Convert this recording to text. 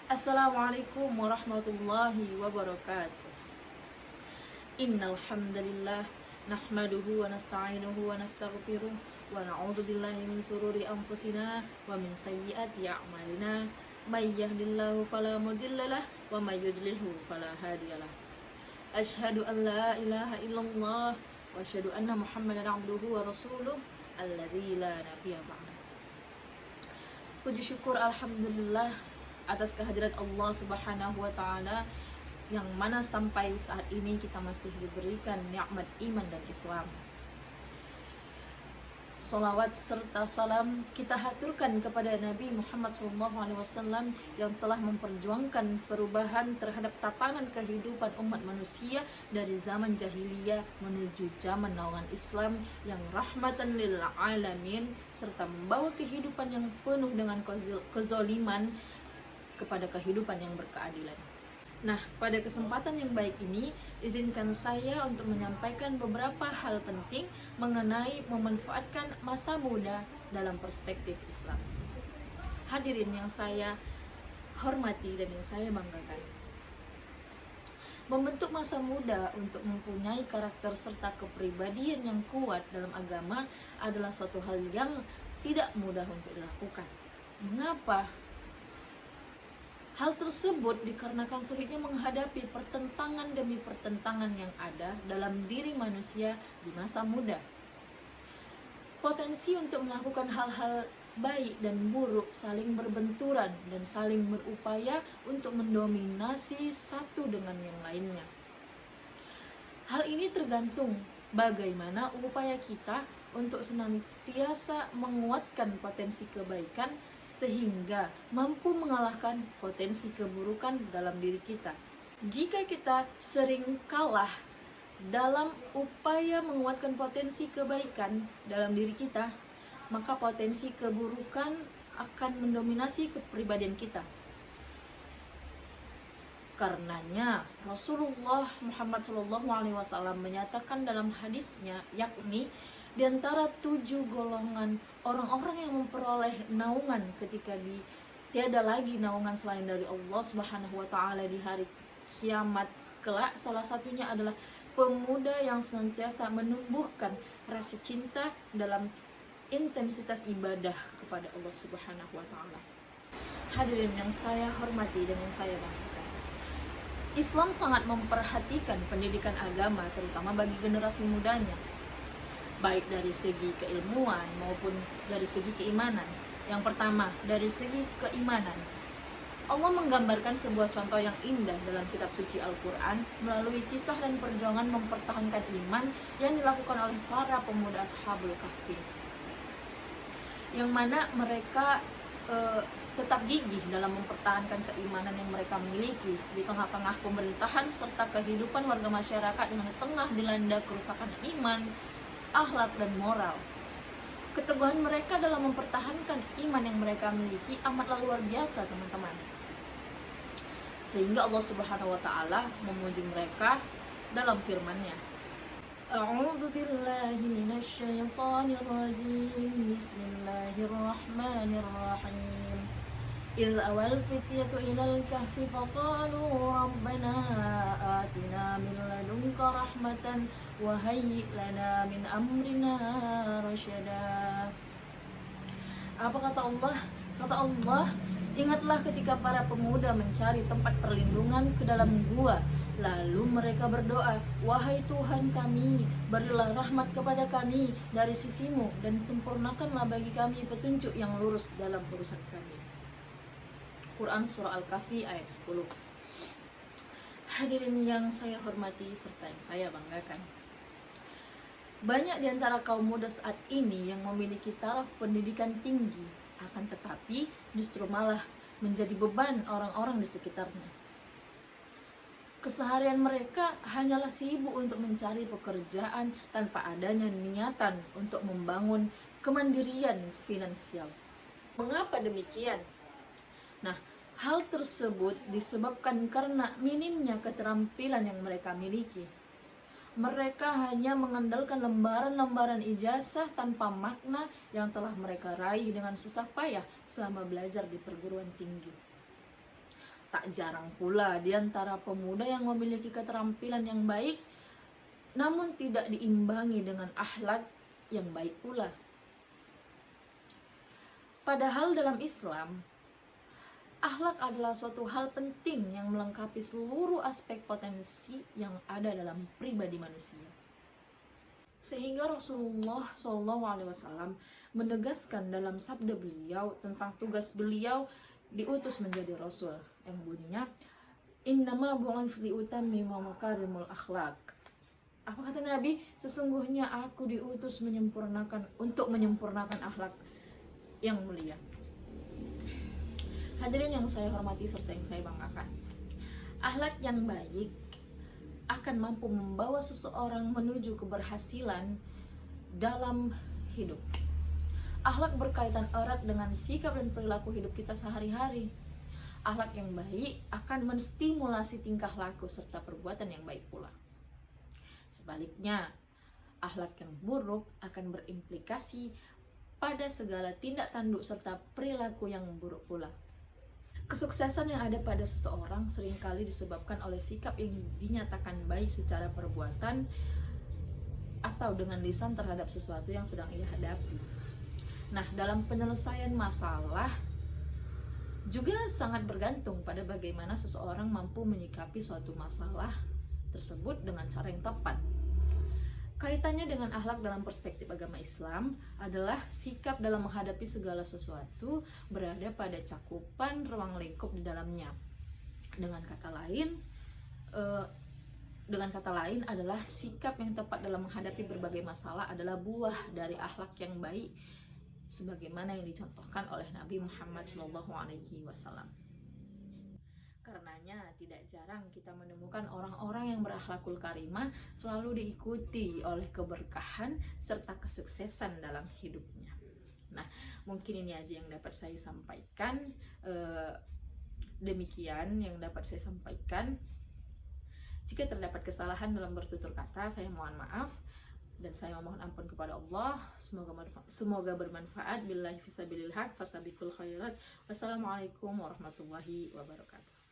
Assalamualaikum warahmatullahi wabarakatuh. Innal hamdalillah nahmaduhu wa nasta'inuhu wa nastaghfiruh wa na'udzu billahi min sururi anfusina wa min sayyiati a'malina. May yahdihillahu fala mudhillalah wa may yudlilhu fala hadiyalah. Asyhadu an la ilaha illallah wa asyhadu anna Muhammadan abduhu wa rasuluh alladzi la nabiyya ba'da. Puji syukur alhamdulillah atas kehadiran Allah Subhanahu wa taala yang mana sampai saat ini kita masih diberikan nikmat iman dan Islam. Salawat serta salam kita haturkan kepada Nabi Muhammad SAW yang telah memperjuangkan perubahan terhadap tatanan kehidupan umat manusia dari zaman jahiliyah menuju zaman naungan Islam yang rahmatan lil alamin, serta membawa kehidupan yang penuh dengan kezaliman kepada kehidupan yang berkeadilan. Nah, pada kesempatan yang baik ini, izinkan saya untuk menyampaikan beberapa hal penting mengenai memanfaatkan masa muda dalam perspektif Islam. Hadirin yang saya hormati dan yang saya banggakan, membentuk masa muda untuk mempunyai karakter serta kepribadian yang kuat dalam agama adalah suatu hal yang tidak mudah untuk dilakukan. Mengapa? Hal tersebut dikarenakan sulitnya menghadapi pertentangan demi pertentangan yang ada dalam diri manusia di masa muda. Potensi untuk melakukan hal-hal baik dan buruk saling berbenturan dan saling berupaya untuk mendominasi satu dengan yang lainnya. Hal ini tergantung bagaimana upaya kita untuk senantiasa menguatkan potensi kebaikan sehingga mampu mengalahkan potensi keburukan dalam diri kita. Jika kita sering kalah dalam upaya menguatkan potensi kebaikan dalam diri kita, maka potensi keburukan akan mendominasi kepribadian kita. Karenanya Rasulullah Muhammad SAW menyatakan dalam hadisnya, yakni di antara 7 golongan orang-orang yang memperoleh naungan ketika tiada lagi naungan selain dari Allah Subhanahu wa taala di hari kiamat kelak, salah satunya adalah pemuda yang senantiasa menumbuhkan rasa cinta dalam intensitas ibadah kepada Allah Subhanahu wa taala. Hadirin yang saya hormati dan yang saya banggakan, Islam sangat memperhatikan pendidikan agama terutama bagi generasi mudanya, baik dari segi keilmuan maupun dari segi keimanan. Yang pertama, dari segi keimanan, Allah menggambarkan sebuah contoh yang indah dalam kitab suci Al-Quran melalui kisah dan perjuangan mempertahankan iman yang dilakukan oleh para pemuda Ashabul Kahfi, yang mana mereka tetap gigih dalam mempertahankan keimanan yang mereka miliki di tengah-tengah pemerintahan serta kehidupan warga masyarakat yang tengah dilanda kerusakan iman, akhlak dan moral. Keteguhan mereka dalam mempertahankan iman yang mereka miliki amatlah luar biasa, teman-teman. Sehingga Allah Subhanahu wa taala memuji mereka dalam firman-Nya. A'udzu billahi minasy syaithanir rajim. Bismillahirrahmanirrahim. إذ أوى الفتية إلى الكهف فقالوا ربنا آتنا من لدنك رحمة وهيئ لنا من أمرنا رشدا. Apa kata Allah? Kata Allah, ingatlah ketika para pemuda mencari tempat perlindungan ke dalam gua, lalu mereka berdoa, wahai Tuhan kami, berilah rahmat kepada kami dari sisimu dan sempurnakanlah bagi kami petunjuk yang lurus dalam urusan kami. Quran Surah Al-Kahfi ayat 10. Hadirin yang saya hormati serta yang saya banggakan, banyak di antara kaum muda saat ini yang memiliki taraf pendidikan tinggi, akan tetapi justru malah menjadi beban orang-orang di sekitarnya. Keseharian mereka hanyalah sibuk untuk mencari pekerjaan tanpa adanya niatan untuk membangun kemandirian finansial. Mengapa demikian? Nah, hal tersebut disebabkan karena minimnya keterampilan yang mereka miliki. Mereka hanya mengandalkan lembaran-lembaran ijazah tanpa makna yang telah mereka raih dengan susah payah selama belajar di perguruan tinggi. Tak jarang pula di antara pemuda yang memiliki keterampilan yang baik namun tidak diimbangi dengan akhlak yang baik pula. Padahal dalam Islam, akhlak adalah suatu hal penting yang melengkapi seluruh aspek potensi yang ada dalam pribadi manusia. Sehingga Rasulullah SAW menegaskan dalam sabda beliau tentang tugas beliau diutus menjadi Rasul, yang bunyinya innama bu'ithtu liutammima makarimul akhlak. Apa kata Nabi? Sesungguhnya aku diutus untuk menyempurnakan akhlak yang mulia. Hadirin yang saya hormati serta yang saya banggakan, akhlak yang baik akan mampu membawa seseorang menuju keberhasilan dalam hidup. Akhlak berkaitan erat dengan sikap dan perilaku hidup kita sehari-hari. Akhlak yang baik akan menstimulasi tingkah laku serta perbuatan yang baik pula. Sebaliknya, akhlak yang buruk akan berimplikasi pada segala tindak tanduk serta perilaku yang buruk pula. Kesuksesan yang ada pada seseorang seringkali disebabkan oleh sikap yang dinyatakan baik secara perbuatan atau dengan lisan terhadap sesuatu yang sedang ia hadapi. Nah, dalam penyelesaian masalah juga sangat bergantung pada bagaimana seseorang mampu menyikapi suatu masalah tersebut dengan cara yang tepat. Kaitannya dengan akhlak dalam perspektif agama Islam adalah sikap dalam menghadapi segala sesuatu berada pada cakupan ruang lingkup di dalamnya. Dengan kata lain adalah sikap yang tepat dalam menghadapi berbagai masalah adalah buah dari akhlak yang baik, sebagaimana yang dicontohkan oleh Nabi Muhammad SAW. Karenanya tidak jarang kita menemukan orang-orang yang berakhlakul karimah selalu diikuti oleh keberkahan serta kesuksesan dalam hidupnya. Nah, mungkin ini aja yang dapat saya sampaikan. Demikian yang dapat saya sampaikan. Jika terdapat kesalahan dalam bertutur kata, saya mohon maaf. Dan saya mohon ampun kepada Allah. Semoga bermanfaat. Billahi fisabilil haq fastabiqul khairat. Wassalamualaikum warahmatullahi wabarakatuh.